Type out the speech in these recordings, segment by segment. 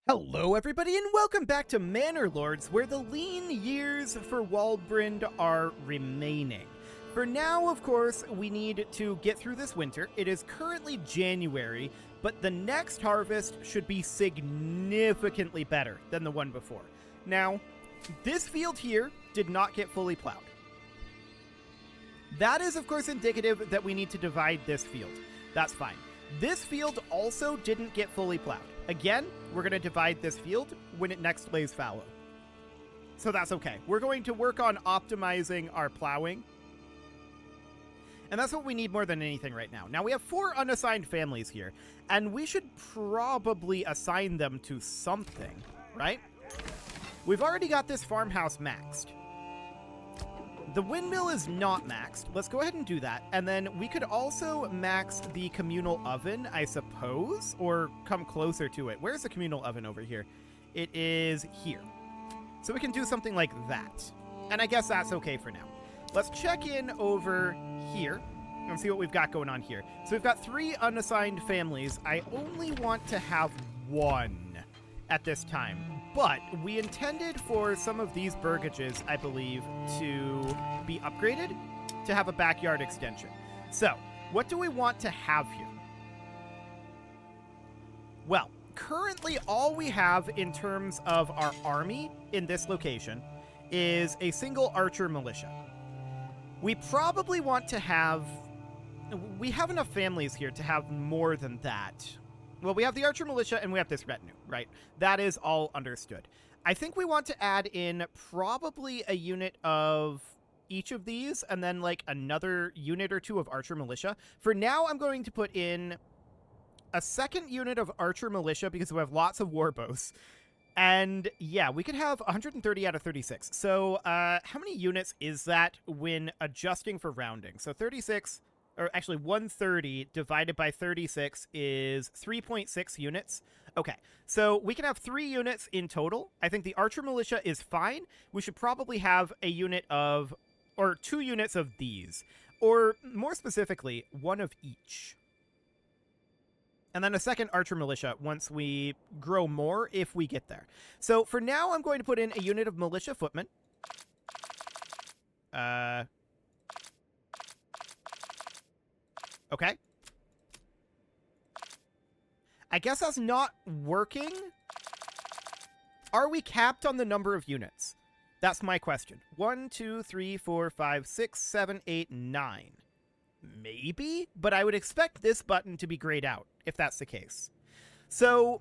Hello everybody and welcome back to Manor Lords, where the lean years for Waldbrand are remaining. For now, of course, we need to get through this winter. It is currently January, but the next harvest should be significantly better than the one before. Now, this field here did not get fully plowed. That is, of course, indicative that we need to divide this field. That's fine. This field also didn't get fully plowed. Again, we're going to divide this field when it next lays fallow. So that's okay. We're going to work on optimizing our plowing. And that's what we need more than anything right now. Now, we have 4 unassigned families here, and we should probably assign them to something, right? We've already got this farmhouse maxed. The windmill is not maxed. Let's go ahead and do that. And then we could also max the communal oven, I suppose, or come closer to it. Where's the communal oven over here? It is here. So we can do something like that. And I guess that's okay for now. Let's check in over here and see what we've got going on here. So we've got 3 unassigned families. I only want to have 1 at this time. But we intended for some of these burgages, I believe, to be upgraded to have a backyard extension. So, what do we want to have here? Well, currently all we have in terms of our army in this location is a single archer militia. We probably want to have... We have enough families here to have more than that. Well, we have the archer militia and we have this retinue, right? That is all understood. I think we want to add in probably a unit of each of these and then like another unit or 2 of archer militia. For now, I'm going to put in a second unit of archer militia because we have lots of warbows. And yeah, we could have 130 out of 36. So how many units is that when adjusting for rounding? So 36... or actually 130 divided by 36 is 3.6 units. Okay, so we can have 3 units in total. I think the archer militia is fine. We should probably have a unit of, or 2 units of these, or more specifically, 1 of each. And then a second archer militia once we grow more, if we get there. So for now, I'm going to put in a unit of militia footmen. Okay. I guess that's not working. Are we capped on the number of units? That's my question. 1, 2, 3, 4, 5, 6, 7, 8, 9. Maybe, but I would expect this button to be grayed out if that's the case. So,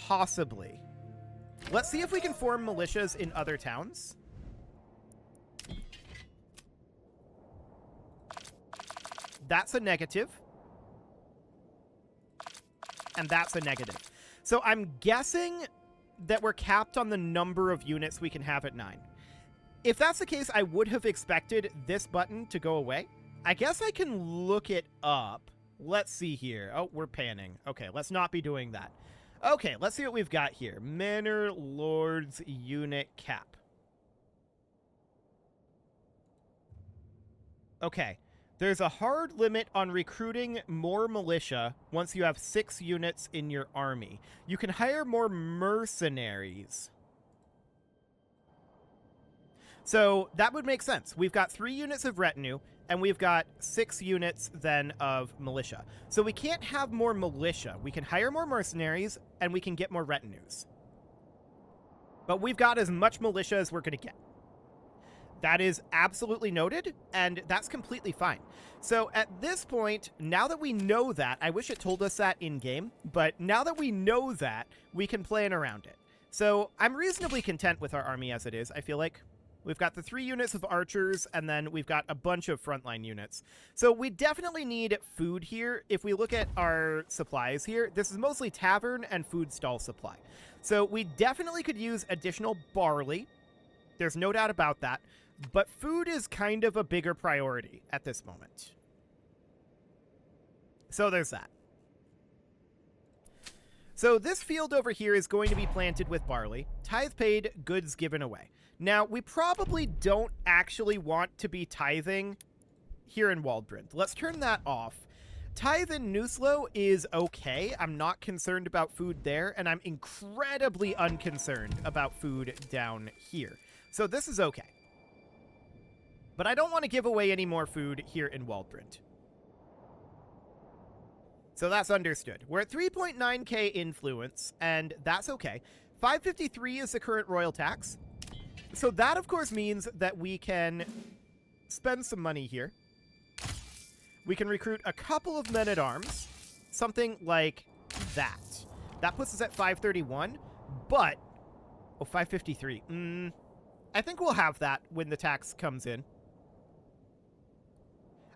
possibly. Let's see if we can form militias in other towns. That's a negative. And that's a negative. So I'm guessing that we're capped on the number of units we can have at 9. If that's the case, I would have expected this button to go away. I guess I can look it up. Let's see here. Oh, we're panning. Okay, let's not be doing that. Okay, let's see what we've got here. Manor Lords unit cap. Okay. There's a hard limit on recruiting more militia once you have 6 units in your army. You can hire more mercenaries. So that would make sense. We've got 3 units of retinue, and we've got 6 units then of militia. So we can't have more militia. We can hire more mercenaries, and we can get more retinues. But we've got as much militia as we're going to get. That is absolutely noted, and that's completely fine. So at this point, now that we know that, I wish it told us that in-game, but now that we know that, we can plan around it. So I'm reasonably content with our army as it is, I feel like. We've got the 3 units of archers, and then we've got a bunch of frontline units. So we definitely need food here. If we look at our supplies here, this is mostly tavern and food stall supply. So we definitely could use additional barley. There's no doubt about that. But food is kind of a bigger priority at this moment. So there's that. So this field over here is going to be planted with barley. Tithe paid, goods given away. Now, we probably don't actually want to be tithing here in Waldbrand. Let's turn that off. Tithe in Nuslo is okay. I'm not concerned about food there, and I'm incredibly unconcerned about food down here. So this is okay. But I don't want to give away any more food here in Waldbrand. So that's understood. We're at 3.9k influence, and that's okay. 553 is the current royal tax. So that, of course, means that we can spend some money here. We can recruit a couple of men-at-arms. Something like that. That puts us at 531, but... Oh, 553. I think we'll have that when the tax comes in.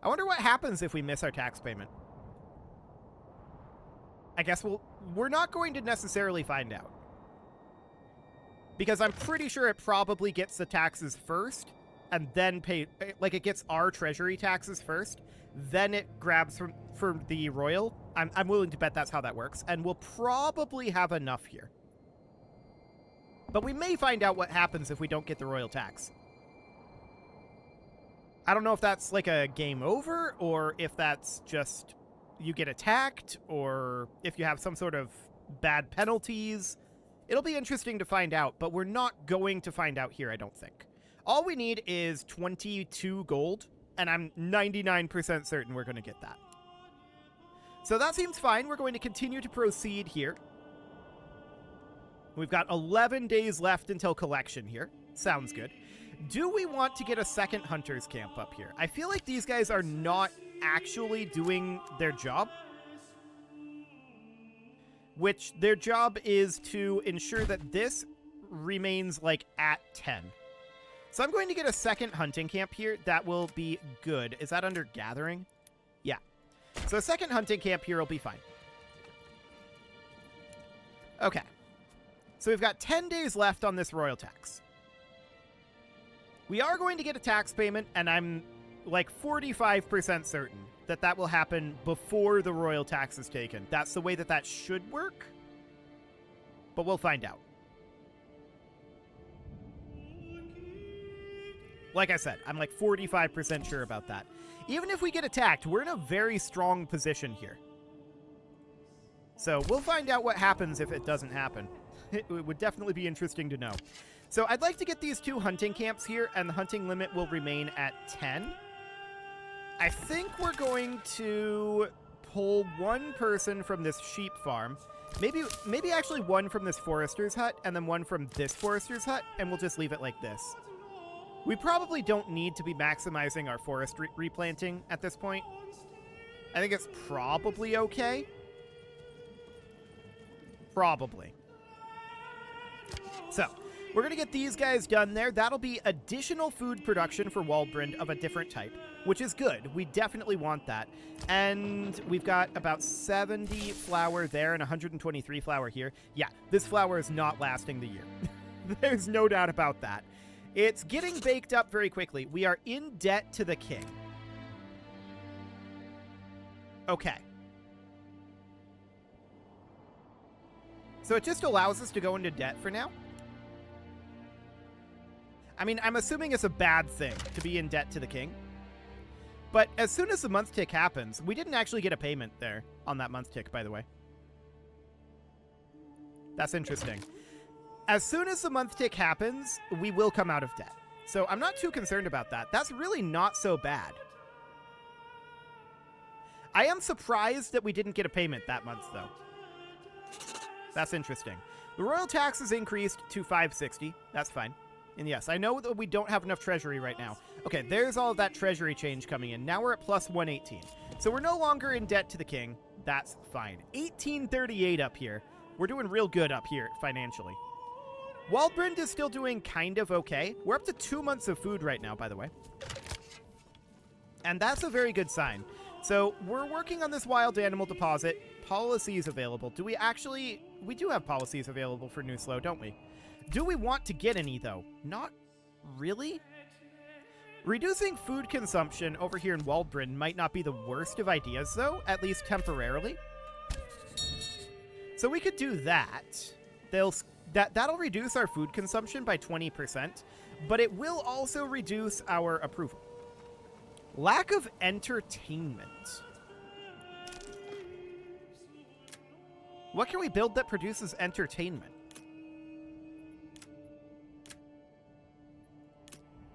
I wonder what happens if we miss our tax payment. I guess we're not going to necessarily find out. Because I'm pretty sure it probably gets the taxes first, and then like it gets our treasury taxes first, then it grabs from the royal. I'm willing to bet that's how that works, and we'll probably have enough here. But we may find out what happens if we don't get the royal tax. I don't know if that's like a game over, or if that's just you get attacked, or if you have some sort of bad penalties. It'll be interesting to find out, but we're not going to find out here, I don't think. All we need is 22 gold, and I'm 99% certain we're going to get that. So that seems fine. We're going to continue to proceed here. We've got 11 days left until collection here. Sounds good. Do we want to get a second hunter's camp up here? I feel like these guys are not actually doing their job. Which their job is to ensure that this remains like at 10. So I'm going to get a second hunting camp here. That will be good. Is that under gathering? Yeah. So a second hunting camp here will be fine. Okay. So we've got 10 days left on this royal tax. We are going to get a tax payment, and I'm like 45% certain that that will happen before the royal tax is taken. That's the way that that should work, but we'll find out. Like I said, I'm like 45% sure about that. Even if we get attacked, we're in a very strong position here. So we'll find out what happens if it doesn't happen. It would definitely be interesting to know. So I'd like to get these 2 hunting camps here, and the hunting limit will remain at 10. I think we're going to pull 1 person from this sheep farm. Maybe actually 1 from this forester's hut, and then 1 from this forester's hut, and we'll just leave it like this. We probably don't need to be maximizing our forest replanting at this point. I think it's probably okay. Probably. So, we're going to get these guys done there. That'll be additional food production for Waldbrand of a different type, which is good. We definitely want that. And we've got about 70 flour there and 123 flour here. Yeah, this flour is not lasting the year. There's no doubt about that. It's getting baked up very quickly. We are in debt to the king. Okay. So it just allows us to go into debt for now. I mean, I'm assuming it's a bad thing to be in debt to the king. But as soon as the month tick happens, we didn't actually get a payment there on that month tick, by the way. That's interesting. As soon as the month tick happens, we will come out of debt. So I'm not too concerned about that. That's really not so bad. I am surprised that we didn't get a payment that month, though. That's interesting. The royal tax is increased to 560. That's fine. And yes, I know that we don't have enough treasury right now. Okay, there's all of that treasury change coming in. Now we're at plus 118. So we're no longer in debt to the king. That's fine. 1838 up here. We're doing real good up here financially. Waldbrand is still doing kind of okay. We're up to 2 months of food right now, by the way. And that's a very good sign. So we're working on this wild animal deposit. Policies available. Do we actually... We do have policies available for Nuslo, don't we? Do we want to get any, though? Not really. Reducing food consumption over here in Waldbrand might not be the worst of ideas, though, at least temporarily. So we could do that. That'll reduce our food consumption by 20%, but it will also reduce our approval. Lack of entertainment. What can we build that produces entertainment?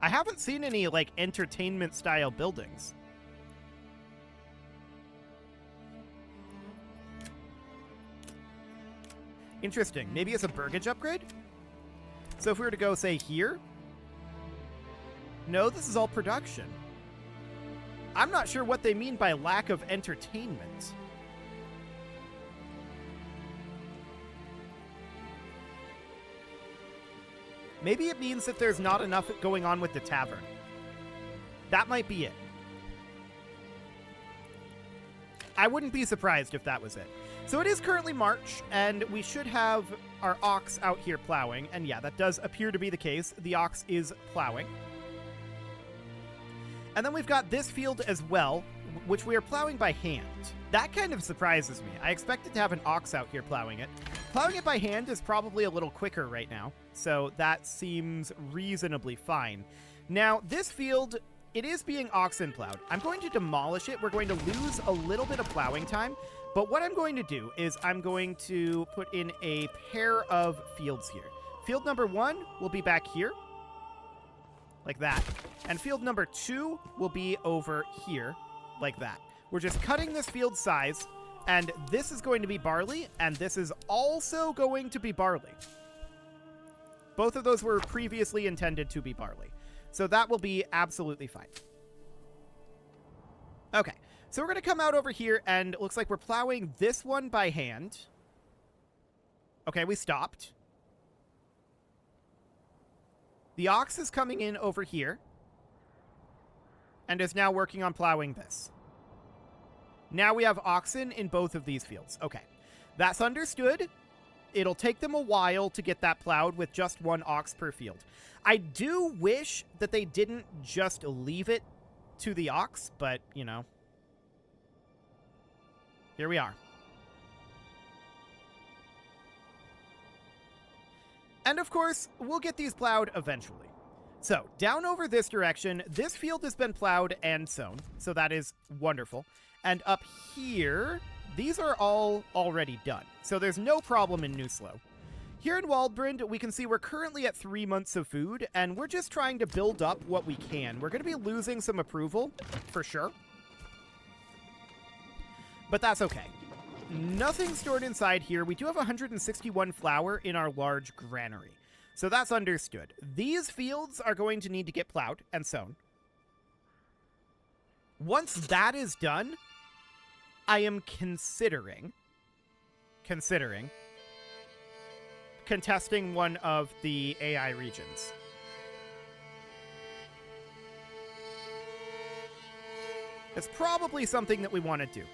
I haven't seen any, like, entertainment-style buildings. Interesting. Maybe it's a burgage upgrade? So if we were to go, say, here... No, this is all production. I'm not sure what they mean by lack of entertainment. Maybe it means that there's not enough going on with the tavern. That might be it. I wouldn't be surprised if that was it. So it is currently March, and we should have our ox out here plowing. And yeah, that does appear to be the case. The ox is plowing. And then we've got this field as well, which we are plowing by hand. That kind of surprises me. I expected to have an ox out here plowing it. Plowing it by hand is probably a little quicker right now, so that seems reasonably fine. Now, this field, it is being oxen plowed. I'm going to demolish it. We're going to lose a little bit of plowing time, but what I'm going to do is I'm going to put in a pair of fields here. Field number 1 will be back here, like that. And field number 2 will be over here, like that. We're just cutting this field size, and this is going to be barley, and this is also going to be barley. Both of those were previously intended to be barley. So that will be absolutely fine. Okay, so we're going to come out over here, and it looks like we're plowing this one by hand. Okay, we stopped. The ox is coming in over here and is now working on plowing this. Now we have oxen in both of these fields. Okay, that's understood. It'll take them a while to get that plowed with just one ox per field. I do wish that they didn't just leave it to the ox, but, you know, here we are. And of course, we'll get these plowed eventually. So, down over this direction, this field has been plowed and sown, so that is wonderful. And up here, these are all already done, so there's no problem in Newslow. Here in Waldbrand, we can see we're currently at 3 months of food, and we're just trying to build up what we can. We're going to be losing some approval, for sure. But that's okay. Nothing stored inside here. We do have 161 flour in our large granary, so that's understood. These fields are going to need to get plowed and sown. Once that is done, I am considering contesting one of the AI regions. It's probably something that we want to do.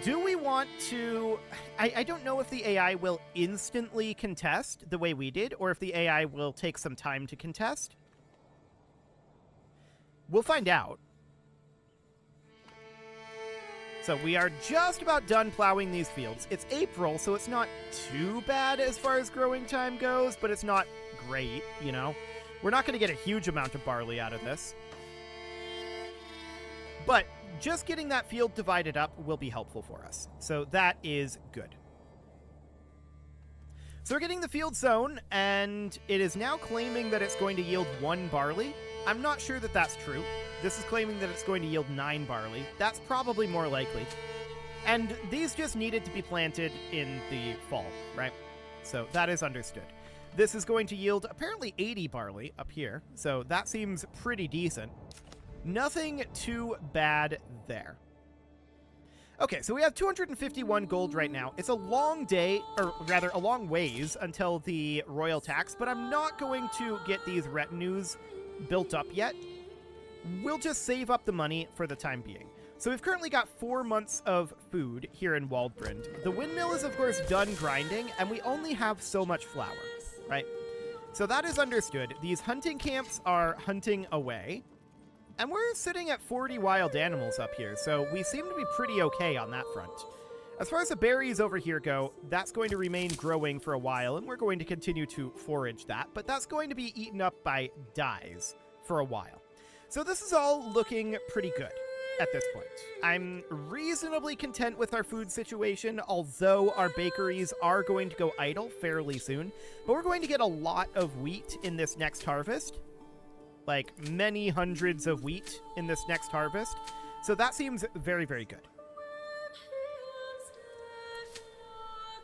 Do we want to... I don't know if the AI will instantly contest the way we did, or if the AI will take some time to contest. We'll find out. So we are just about done plowing these fields. It's April, so it's not too bad as far as growing time goes, but it's not great, you know? We're not going to get a huge amount of barley out of this. But just getting that field divided up will be helpful for us. So that is good. So we're getting the field sown, and it is now claiming that it's going to yield 1 barley. I'm not sure that that's true. This is claiming that it's going to yield 9 barley. That's probably more likely. And these just needed to be planted in the fall, right? So that is understood. This is going to yield apparently 80 barley up here, so that seems pretty decent. Nothing too bad there. Okay, so we have 251 gold right now. It's a long day, or rather a long ways until the royal tax, but I'm not going to get these retinues built up yet. We'll just save up the money for the time being. So we've currently got 4 months of food here in Waldbrand. The windmill is, of course, done grinding, and we only have so much flour, right? So that is understood. These hunting camps are hunting away. And we're sitting at 40 wild animals up here, so we seem to be pretty okay on that front. As far as the berries over here go, that's going to remain growing for a while, and we're going to continue to forage that, but that's going to be eaten up by dyes for a while. So this is all looking pretty good. at this point. I'm reasonably content with our food situation, although our bakeries are going to go idle fairly soon. But we're going to get a lot of wheat in this next harvest. Like, many hundreds of wheat in this next harvest. So that seems very, very good.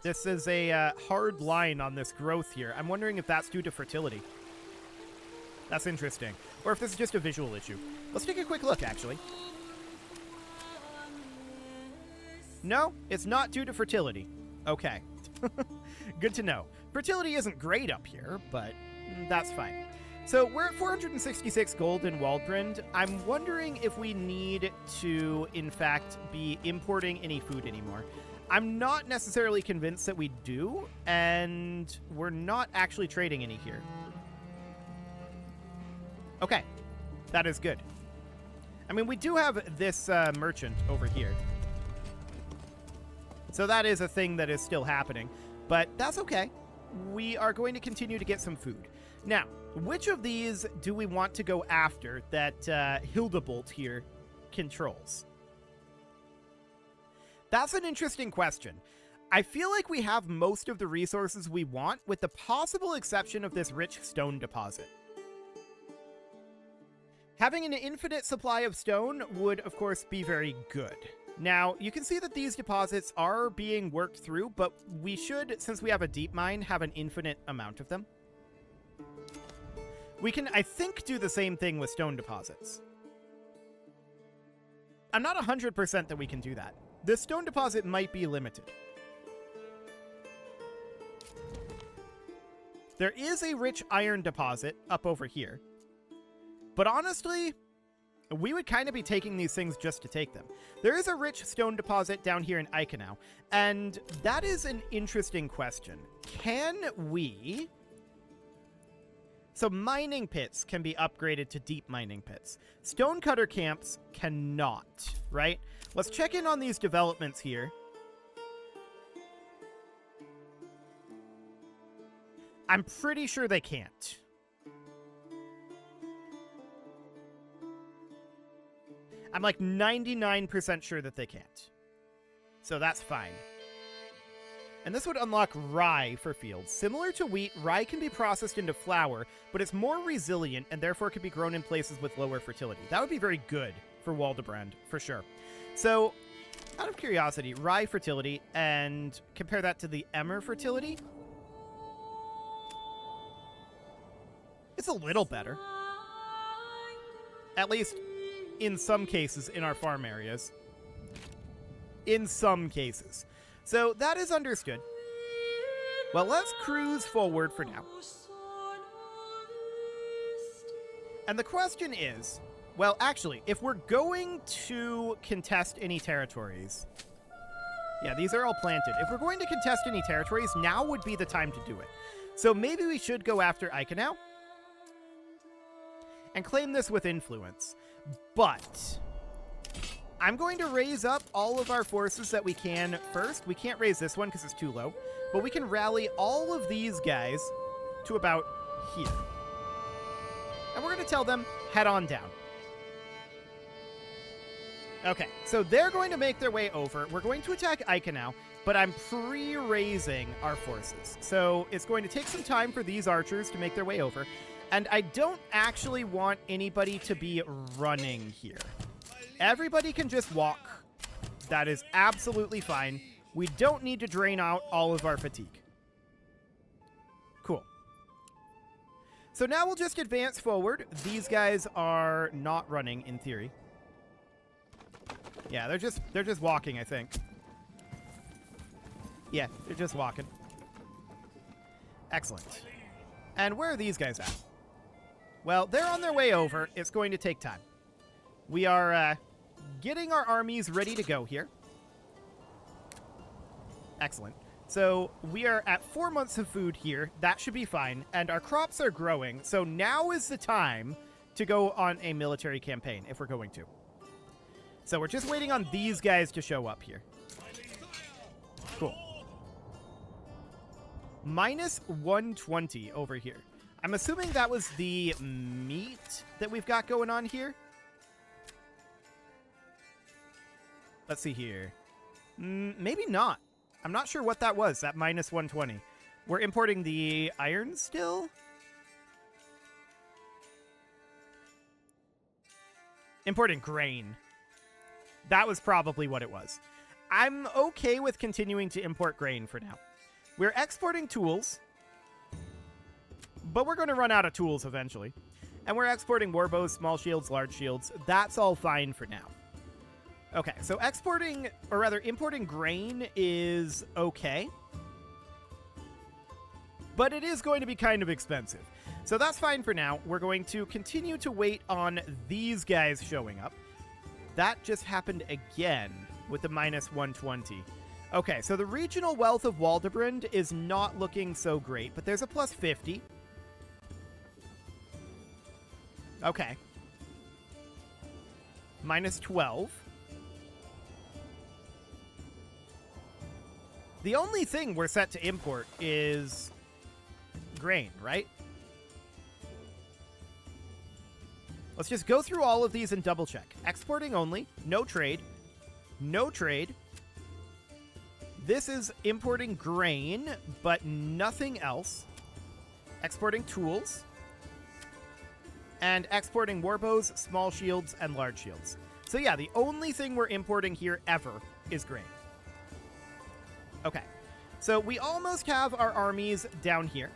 This is a hard line on this growth here. I'm wondering if that's due to fertility. That's interesting. Or if this is just a visual issue. Let's take a quick look, actually. No, it's not due to fertility. Okay. Good to know. Fertility isn't great up here, but that's fine. So we're at 466 gold in Waldbrand. I'm wondering if we need to, in fact, be importing any food anymore. I'm not necessarily convinced that we do, and we're not actually trading any here. Okay, that is good. I mean, we do have this merchant over here. So that is a thing that is still happening, but that's okay. We are going to continue to get some food. Now, which of these do we want to go after that Hildebolt here controls? That's an interesting question. I feel like we have most of the resources we want, with the possible exception of this rich stone deposit. Having an infinite supply of stone would, of course, be very good. Now, you can see that these deposits are being worked through, but we should, since we have a deep mine, have an infinite amount of them. We can, I think, do the same thing with stone deposits. I'm not 100% that we can do that. The stone deposit might be limited. There is a rich iron deposit up over here. But honestly, we would kind of be taking these things just to take them. There is a rich stone deposit down here in Eichenau, and that is an interesting question. Can we... So mining pits can be upgraded to deep mining pits. Stonecutter camps cannot, right? Let's check in on these developments here. I'm pretty sure they can't. I'm like 99% sure that they can't. So that's fine. And this would unlock rye for fields. Similar to wheat, rye can be processed into flour, but it's more resilient and therefore can be grown in places with lower fertility. That would be very good for Waldebrand, for sure. So, out of curiosity, rye fertility, and compare that to the emmer fertility. It's a little better. At least in some cases in our farm areas. In some cases. So that is understood. Well, let's cruise forward for now. And the question is, well, actually, if we're going to contest any territories... Yeah, these are all planted. If we're going to contest any territories, now would be the time to do it. So maybe we should go after Eichenau and claim this with influence. But I'm going to raise up all of our forces that we can first. We can't raise this one because it's too low, but we can rally all of these guys to about here. And we're going to tell them, head on down. Okay, so they're going to make their way over. We're going to attack Eichenau, but I'm pre-raising our forces. So it's going to take some time for these archers to make their way over. And I don't actually want anybody to be running here. Everybody can just walk. That is absolutely fine. We don't need to drain out all of our fatigue. Cool. So now we'll just advance forward. These guys are not running in theory. Yeah, they're just walking, I think. Yeah, they're just walking. Excellent. And where are these guys at? Well, they're on their way over. It's going to take time. We are getting our armies ready to go here. Excellent. So we are at 4 months of food here. That should be fine. And our crops are growing. So now is the time to go on a military campaign if we're going to. So we're just waiting on these guys to show up here. Cool. Minus 120 over here. I'm assuming that was the meat that we've got going on here. Let's see here. Maybe not. I'm not sure what that was, that minus 120. We're importing the iron still? Importing grain. That was probably what it was. I'm okay with continuing to import grain for now. We're exporting tools, but we're going to run out of tools eventually. And we're exporting warbows, small shields, large shields. That's all fine for now. Okay, so exporting, or rather importing grain is okay. But it is going to be kind of expensive. So that's fine for now. We're going to continue to wait on these guys showing up. That just happened again with the minus 120. Okay, so the regional wealth of Waldebrand is not looking so great, but there's a plus 50. Okay. Minus 12. The only thing we're set to import is grain, right? Let's just go through all of these and double check. Exporting only, no trade, no trade. This is importing grain, but nothing else. Exporting tools. And exporting warbows, small shields, and large shields. So yeah, the only thing we're importing here ever is grain. Okay, so we almost have our armies down here.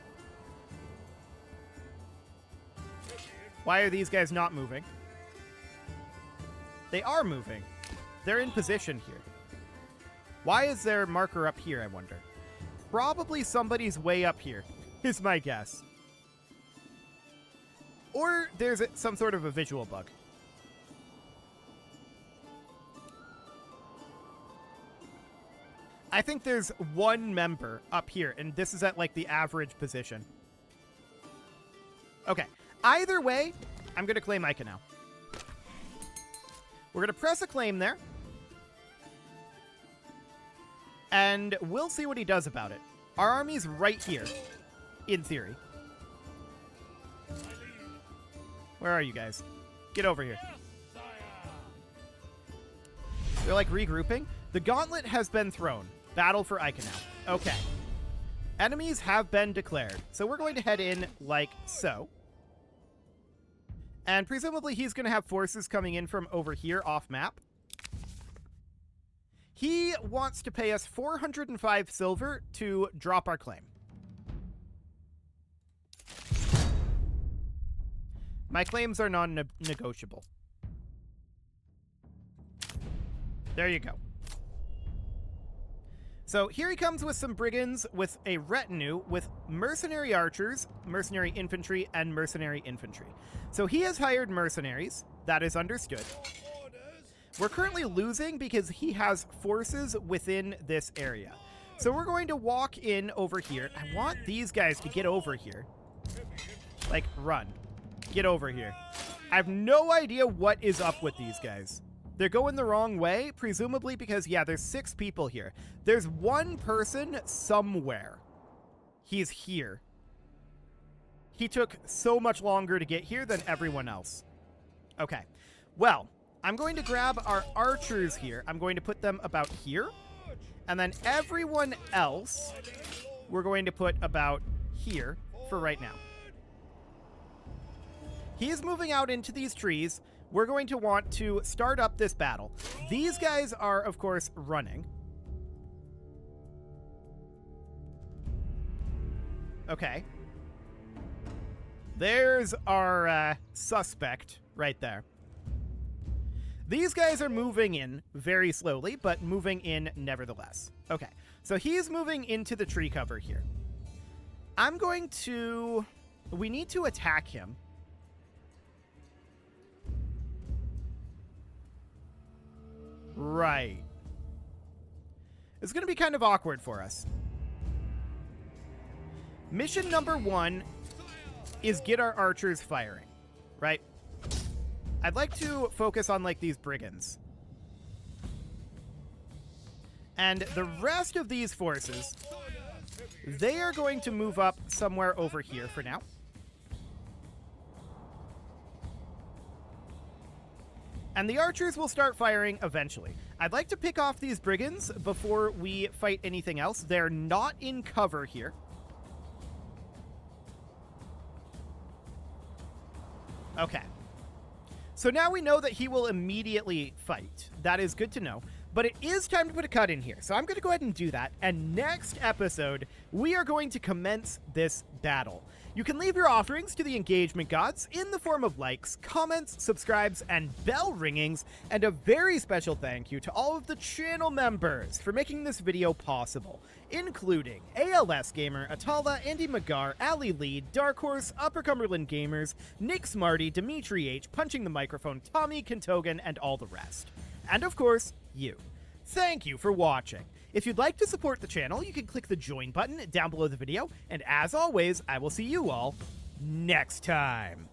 Why are these guys not moving? They are moving. They're in position here. Why is their marker up here, I wonder? Probably somebody's way up here, is my guess. Or there's some sort of a visual bug. I think there's one member up here, and this is at, like, the average position. Okay. Either way, I'm going to claim Ica now. We're going to press a claim there. And we'll see what he does about it. Our army's right here, in theory. Where are you guys? Get over here. They're, like, regrouping. The gauntlet has been thrown. Battle for Ica now. Okay. Enemies have been declared. So we're going to head in like so. And presumably he's going to have forces coming in from over here off map. He wants to pay us 405 silver to drop our claim. My claims are non-negotiable. There you go. So here he comes with some brigands, with a retinue, with mercenary archers, mercenary infantry, and mercenary infantry. So he has hired mercenaries. That is understood. We're currently losing because he has forces within this area. So we're going to walk in over here. I want these guys to get over here. Like, run. Get over here. I have no idea what is up with these guys. They're going the wrong way, presumably because, yeah, there's 6 people here. There's one person somewhere. He's here. He took so much longer to get here than everyone else. Okay. Well, I'm going to grab our archers here. I'm going to put them about here. And then everyone else, we're going to put about here for right now. He is moving out into these trees. We're going to want to start up this battle. These guys are, of course, running. Okay. There's our suspect right there. These guys are moving in very slowly, but moving in nevertheless. Okay, so he's moving into the tree cover here. I'm going to... We need to attack him. Right. It's going to be kind of awkward for us. Mission number 1 is get our archers firing, right? I'd like to focus on, like, these brigands. And the rest of these forces, they are going to move up somewhere over here for now. And the archers will start firing eventually. I'd like to pick off these brigands before we fight anything else. They're not in cover here. Okay. So now we know that he will immediately fight. That is good to know. But it is time to put a cut in here. So I'm going to go ahead and do that. And next episode, we are going to commence this battle. You can leave your offerings to the engagement gods in the form of likes, comments, subscribes, and bell ringings. And a very special thank you to all of the channel members for making this video possible, including ALS Gamer, Atala, Andy McGar, Ali Lee, Dark Horse, Upper Cumberland Gamers, Nick Smarty, Dimitri H, Punching the Microphone, Tommy Kentogan, and all the rest. And of course, you. Thank you for watching. If you'd like to support the channel, you can click the join button down below the video, and as always, I will see you all next time.